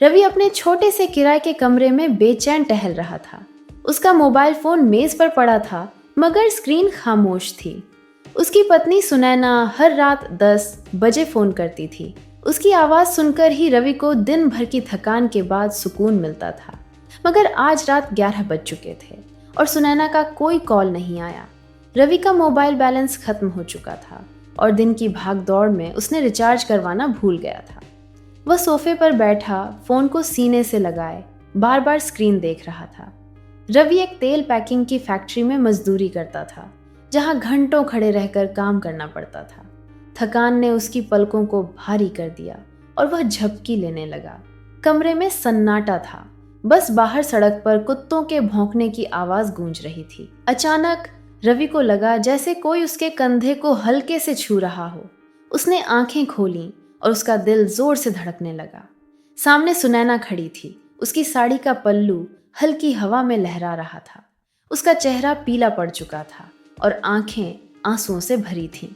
रवि अपने छोटे से किराए के कमरे में बेचैन टहल रहा था। उसका मोबाइल फोन मेज पर पड़ा था, मगर स्क्रीन खामोश थी। उसकी पत्नी सुनैना हर रात 10 बजे फोन करती थी। उसकी आवाज सुनकर ही रवि को दिन भर की थकान के बाद सुकून मिलता था। मगर आज रात 11 बज चुके थे और सुनैना का कोई कॉल नहीं आया। रवि का मोबाइल बैलेंस खत्म हो चुका था और दिन की भागदौड़ में उसने रिचार्ज करवाना भूल गया था। वह सोफे पर बैठा फोन को सीने से लगाए बार बार स्क्रीन देख रहा था। रवि एक तेल पैकिंग की फैक्ट्री में मजदूरी करता था, जहां घंटों खड़े रहकर काम करना पड़ता था। थकान ने उसकी पलकों को भारी कर दिया और वह झपकी लेने लगा। कमरे में सन्नाटा था, बस बाहर सड़क पर कुत्तों के भौंकने की आवाज गूंज रही थी। अचानक रवि को लगा जैसे कोई उसके कंधे को हल्के से छू रहा हो। उसने आंखें खोलीं और उसका दिल जोर से धड़कने लगा। सामने सुनैना खड़ी थी। उसकी साड़ी का पल्लू हल्की हवा में लहरा रहा था। उसका चेहरा पीला पड़ चुका था और आंखें आंसुओं से भरी थीं।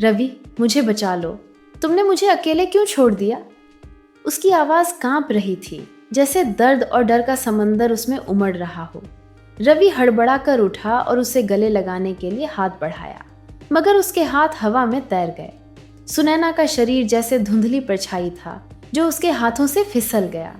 रवि, मुझे बचा लो, तुमने मुझे अकेले क्यों छोड़ दिया? उसकी आवाज कांप रही थी, जैसे दर्द और डर का समंदर उसमें उमड़ रहा हो। रवि हड़बड़ा कर उठा और उसे गले लगाने के लिए हाथ बढ़ाया, मगर उसके हाथ हवा में तैर गए। सुनैना का शरीर जैसे धुंधली परछाई था जो उसके हाथों से फिसल गया।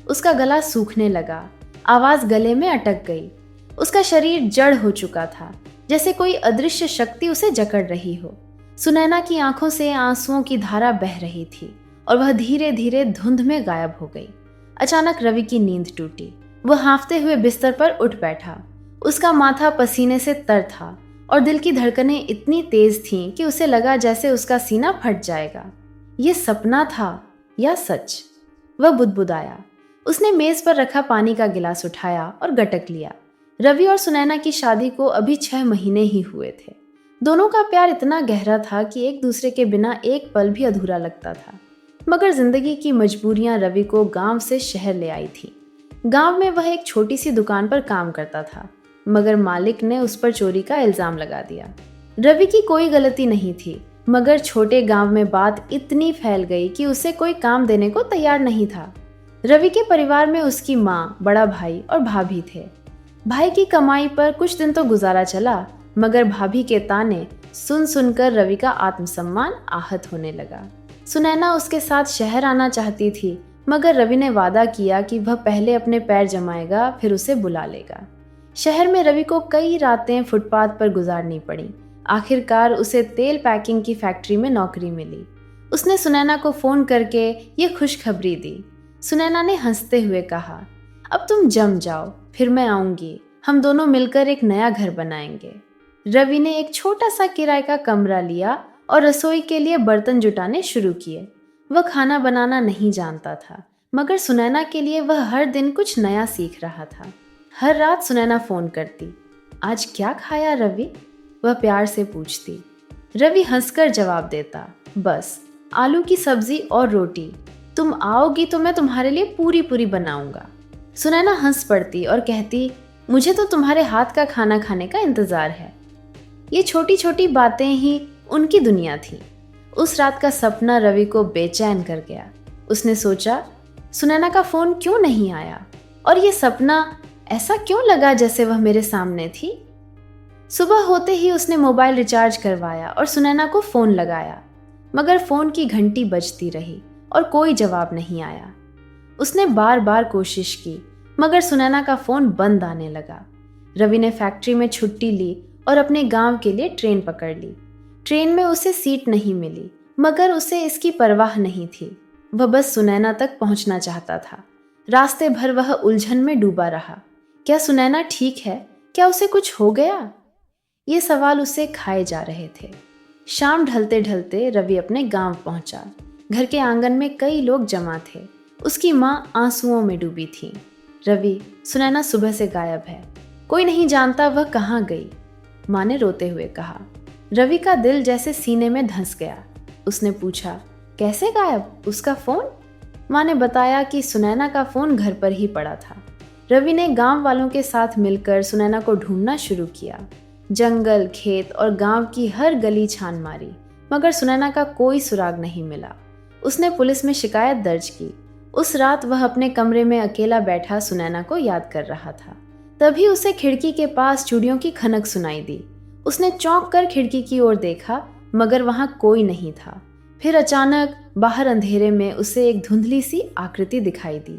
उसका गला सूखने लगा, आवाज गले में अटक गई। उसका शरीर जड़ हो चुका था, जैसे कोई अदृश्य शक्ति उसे जकड़ रही हो। सुनैना की आंखों से आंसुओं की धारा बह रही थी और वह धीरे धीरे धुंध में गायब हो गई। अचानक रवि की नींद टूटी। वह हांफते हुए बिस्तर पर उठ बैठा। उसका माथा पसीने से तर था और दिल की धड़कनें इतनी तेज थीं कि उसे लगा जैसे उसका सीना फट जाएगा। ये सपना था या सच? वह बुदबुदाया। उसने मेज पर रखा पानी का गिलास उठाया और गटक लिया। रवि और सुनैना की शादी को अभी 6 महीने ही हुए थे। दोनों का प्यार इतना गहरा था कि एक दूसरे के बिना एक पल भी अधूरा लगता था। मगर जिंदगी की मजबूरियां रवि को गांव से शहर ले आई थी। गांव में वह एक छोटी सी दुकान पर काम करता था, मगर मालिक ने उस पर चोरी का इल्जाम लगा दिया। रवि की कोई गलती नहीं थी, मगर छोटे गांव में बात इतनी फैल गई कि उसे कोई काम देने को तैयार नहीं था। रवि के परिवार में उसकी माँ, बड़ा भाई और भाभी थे। भाई की कमाई पर कुछ दिन तो गुजारा चला, मगर भाभी के ताने सुन सुनकर रवि का आत्मसम्मान आहत होने लगा। सुनैना उसके साथ शहर आना चाहती थी, मगर रवि ने वादा किया कि वह पहले अपने पैर जमाएगा, फिर उसे बुला लेगा। शहर में रवि को कई रातें फुटपाथ पर गुजारनी पड़ी। आखिरकार उसे तेल पैकिंग की फैक्ट्री में नौकरी मिली। उसने सुनैना को फोन करके ये खुशखबरी दी। सुनैना ने हंसते हुए कहा, अब तुम जम जाओ, फिर मैं आऊंगी, हम दोनों मिलकर एक नया घर बनाएंगे। रवि ने एक छोटा सा किराए का कमरा लिया और रसोई के लिए बर्तन जुटाने शुरू किए। वह खाना बनाना नहीं जानता था, मगर सुनैना के लिए वह हर दिन कुछ नया सीख रहा था। हर रात सुनैना फोन करती, आज क्या खाया रवि? वह प्यार से पूछती। रवि हंसकर जवाब देता, बस आलू की सब्जी और रोटी, तुम आओगी तो मैं तुम्हारे लिए पूरी पूरी बनाऊंगा। सुनैना हंस पड़ती और कहती, मुझे तो तुम्हारे हाथ का खाना खाने का इंतजार है। ये छोटी छोटी बातें ही उनकी दुनिया थी। उस रात का सपना रवि को बेचैन कर गया। उसने सोचा, सुनैना का फोन क्यों नहीं आया और ये सपना ऐसा क्यों लगा जैसे वह मेरे सामने थी। सुबह होते ही उसने मोबाइल रिचार्ज करवाया और सुनैना को फोन लगाया, मगर फोन की घंटी बजती रही और कोई जवाब नहीं आया। उसने बार बार कोशिश की, मगर सुनैना का फोन बंद आने लगा। रवि ने फैक्ट्री में छुट्टी ली और अपने गांव के लिए ट्रेन पकड़ ली। ट्रेन में उसे सीट नहीं मिली, मगर उसे इसकी परवाह नहीं थी। वह बस सुनैना तक पहुंचना चाहता था। रास्ते भर वह उलझन में डूबा रहा। क्या सुनैना ठीक है? क्या उसे कुछ हो गया? ये सवाल उसे खाए जा रहे थे। शाम ढलते ढलते रवि अपने गांव पहुंचा। घर के आंगन में कई लोग जमा थे। उसकी माँ आंसुओं में डूबी थी। रवि, सुनैना सुबह से गायब है, कोई नहीं जानता वह कहाँ गई, माँ ने रोते हुए कहा। रवि का दिल जैसे सीने में धंस गया। उसने पूछा, कैसे गायब? उसका फोन? माँ ने बताया कि सुनैना का फोन घर पर ही पड़ा था। रवि ने गांव वालों के साथ मिलकर सुनैना को ढूंढना शुरू किया। जंगल, खेत और गांव की हर गली छान मारी, मगर सुनैना का कोई सुराग नहीं मिला। उसने पुलिस में शिकायत दर्ज की। उस रात वह अपने कमरे में अकेला बैठा सुनैना को याद कर रहा था। तभी उसे खिड़की के पास चूड़ियों की खनक सुनाई दी। उसने चौंक कर खिड़की की ओर देखा, मगर वहां कोई नहीं था। फिर अचानक बाहर अंधेरे में उसे एक धुंधली सी आकृति दिखाई दी।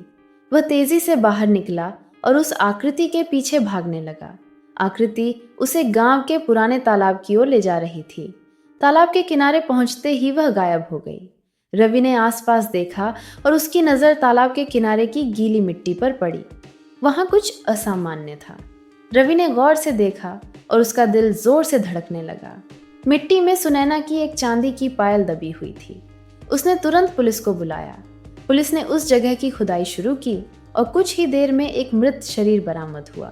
वह तेजी से बाहर निकला और उस आकृति के पीछे भागने लगा। आकृति उसे गांव के पुराने तालाब की ओर ले जा रही थी। तालाब के किनारे पहुंचते ही वह गायब हो गई। रवि ने आसपास देखा और उसकी नजर तालाब के किनारे की गीली मिट्टी पर पड़ी। वहां कुछ असामान्य था। रवि ने गौर से देखा और उसका दिल जोर से धड़कने लगा। मिट्टी में सुनैना की एक चांदी की पायल दबी हुई थी। उसने तुरंत पुलिस को बुलाया। पुलिस ने उस जगह की खुदाई शुरू की और कुछ ही देर में एक मृत शरीर बरामद हुआ।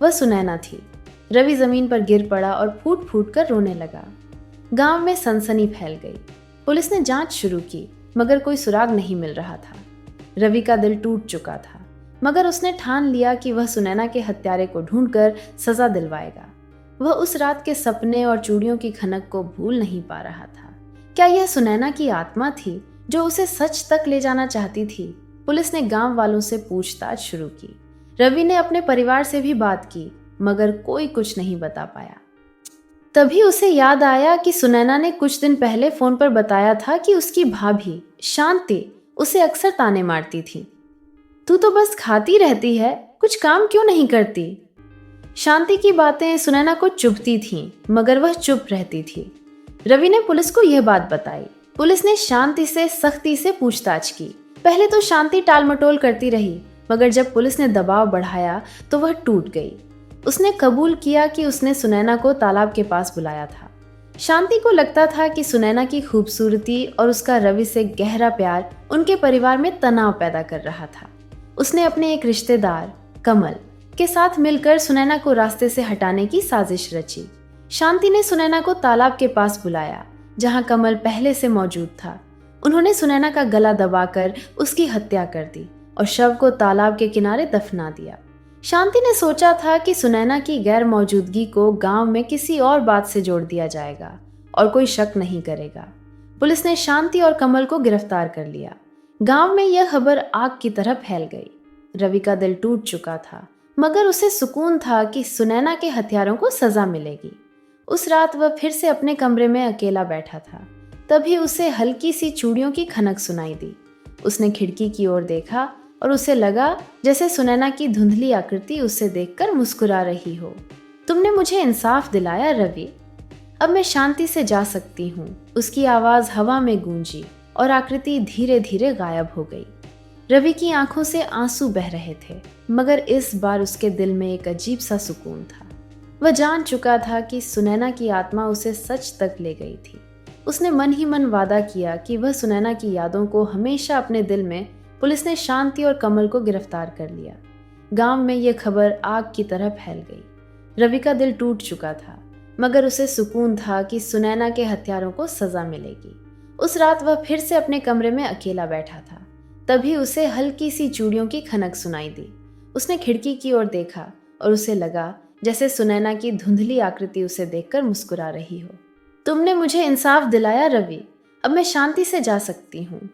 वह सुनैना थी। रवि जमीन पर गिर पड़ा और फूट फूट कर रोने लगा। गांव में सनसनी फैल गई। पुलिस ने जांच शुरू की, मगर कोई सुराग नहीं मिल रहा था। रवि का दिल टूट चुका था, मगर उसने ठान लिया कि वह सुनैना के हत्यारे को ढूंढकर सजा दिलवाएगा। वह उस रात के सपने और चूड़ियों की खनक को भूल नहीं पा रहा था। क्या यह सुनैना की आत्मा थी जो उसे सच तक ले जाना चाहती थी? पुलिस ने गांव वालों से पूछताछ शुरू की। रवि ने अपने परिवार से भी बात की, मगर कोई कुछ नहीं बता पाया। तभी उसे याद आया कि सुनैना ने कुछ दिन पहले फोन पर बताया था कि उसकी भाभी शांति उसे अक्सर ताने मारती थी। तू तो बस खाती रहती है, कुछ काम क्यों नहीं करती? शांति की बातें सुनैना को चुभती थीं, मगर वह चुप रहती थी। रवि ने पुलिस को यह बात बताई। पुलिस ने शांति से सख्ती से पूछताछ की। पहले तो शांति टालमटोल करती रही, मगर जब पुलिस ने दबाव बढ़ाया तो वह टूट गई। उसने कबूल किया कि उसने सुनैना को तालाब के पास बुलाया था। शांति को लगता था कि सुनैना की खूबसूरती और उसका रवि से गहरा प्यार उनके परिवार में तनाव पैदा कर रहा था। उसने अपने एक रिश्तेदार कमल के साथ मिलकर सुनैना को रास्ते से हटाने की साजिश रची। शांति ने सुनैना को तालाब के पास बुलाया, जहां कमल पहले से मौजूद था। उन्होंने सुनैना का गला दबाकर उसकी हत्या कर दी और शव को तालाब के किनारे दफना दिया। शांति ने सोचा था कि सुनैना की गैर मौजूदगी को गांव में किसी और बात से जोड़ दिया जाएगा और कोई शक नहीं करेगा। पुलिस ने शांति और कमल को गिरफ्तार कर लिया। गांव में यह खबर आग की तरह फैल गई। रवि का दिल टूट चुका था, मगर उसे सुकून था कि सुनैना के हत्यारों को सजा मिलेगी। उस रात वह फिर से अपने कमरे में अकेला बैठा था। तभी उसे हल्की सी चूड़ियों की खनक सुनाई दी। उसने खिड़की की ओर देखा और उसे लगा जैसे सुनैना की धुंधली आकृति उसे देखकर मुस्कुरा रही हो। तुमने मुझे इंसाफ दिलाया रवि, अब मैं शांति से जा सकती हूँ। उसकी आवाज हवा में गूंजी और आकृति धीरे धीरे गायब हो गई। रवि की आंखों से आंसू बह रहे थे, मगर इस बार उसके दिल में एक अजीब सा सुकून था। वह जान चुका था कि सुनैना की आत्मा उसे सच तक ले गई थी। उसने मन ही मन वादा किया कि वह सुनैना की यादों को हमेशा अपने दिल में। पुलिस ने शांति और कमल को गिरफ्तार कर लिया। गांव में यह खबर आग की तरह फैल गई। रवि का दिल टूट चुका था, मगर उसे सुकून था कि सुनैना के हत्यारों को सजा मिलेगी। उस रात वह फिर से अपने कमरे में अकेला बैठा था। तभी उसे हल्की सी चूड़ियों की खनक सुनाई दी। उसने खिड़की की ओर देखा और उसे लगा जैसे सुनैना की धुंधली आकृति उसे देखकर मुस्कुरा रही हो। तुमने मुझे इंसाफ दिलाया रवि, अब मैं शांति से जा सकती हूँ।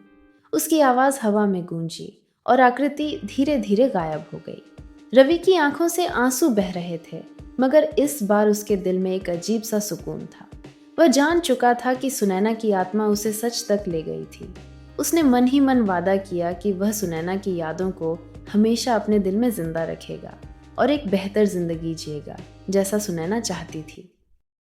उसकी आवाज हवा में गूंजी और आकृति धीरे धीरे गायब हो गई। रवि की आंखों से आंसू बह रहे थे, मगर इस बार उसके दिल में एक अजीब सा सुकून था। वह जान चुका था कि सुनैना की आत्मा उसे सच तक ले गई थी। उसने मन ही मन वादा किया कि वह सुनैना की यादों को हमेशा अपने दिल में जिंदा रखेगा और एक बेहतर जिंदगी जिएगा, जैसा सुनैना चाहती थी।